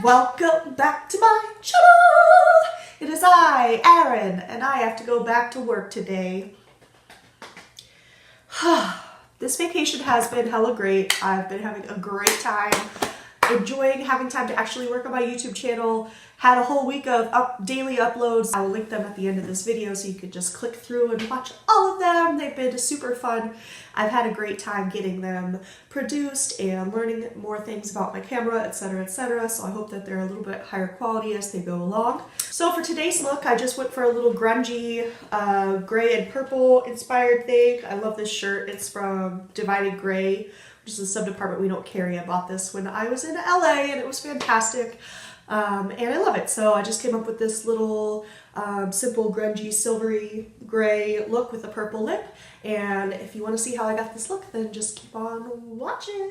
welcome back to my channel. It is I, Aaron, and I have to go back to work today. This vacation has been hella great. I've been having a great time, enjoying having time to actually work on my YouTube channel. Had a whole week of daily uploads. I will link them at the end of this video so you could just click through and watch all of them. They've been super fun. I've had a great time getting them produced and learning more things about my camera, etc., etc. So I hope that they're a little bit higher quality as they go along. So for today's look, I just went for a little grungy gray and purple inspired thing. I love this shirt. It's from Divided Gray, which is a sub-department we don't carry. I bought this when I was in LA and it was fantastic. And I love it. So I just came up with this little simple grungy silvery gray look with a purple lip. And if you want to see how I got this look, then just keep on watching.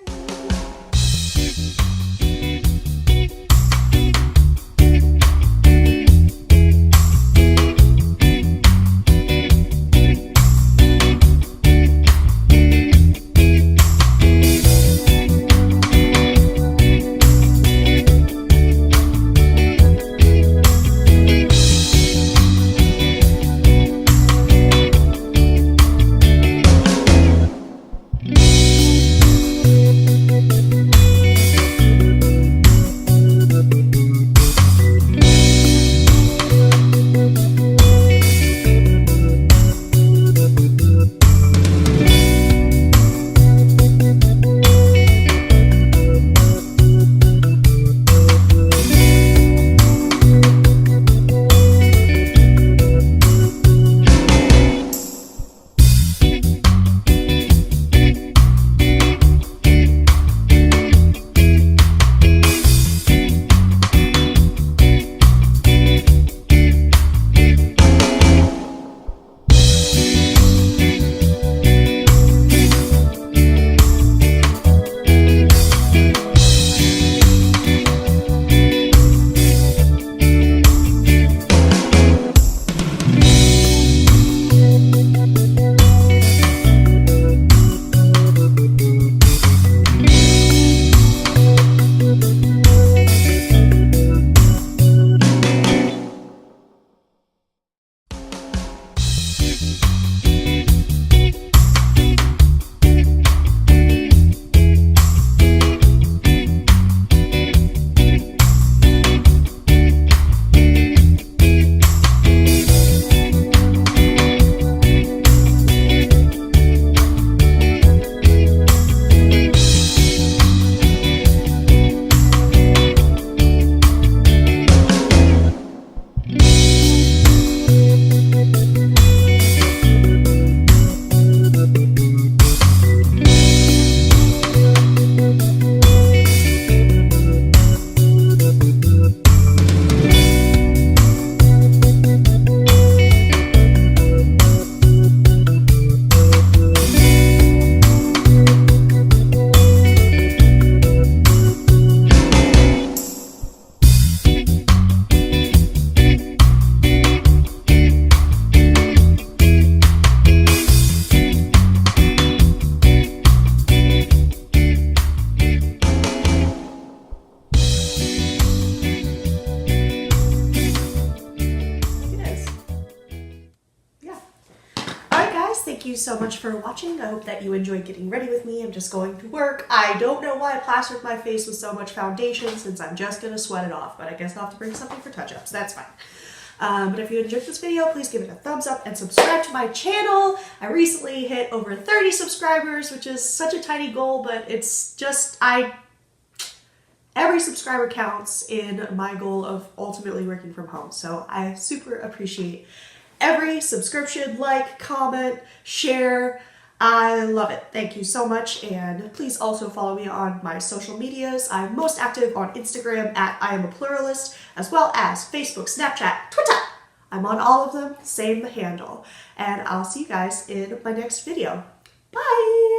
Thank you so much for watching. I hope that you enjoyed getting ready with me. I'm just going to work. I don't know why I plastered my face with so much foundation since I'm just going to sweat it off, but I guess I'll have to bring something for touch-ups. That's fine. But if you enjoyed this video, please give it a thumbs up and subscribe to my channel. I recently hit over 30 subscribers, which is such a tiny goal, but it's just, every subscriber counts in my goal of ultimately working from home. So I super appreciate every subscription, like, comment, share. I love it. Thank you so much. And please also follow me on my social medias. I'm most active on Instagram at I am a pluralist, as well as Facebook, Snapchat, Twitter. I'm on all of them, same handle. And I'll see you guys in my next video. Bye!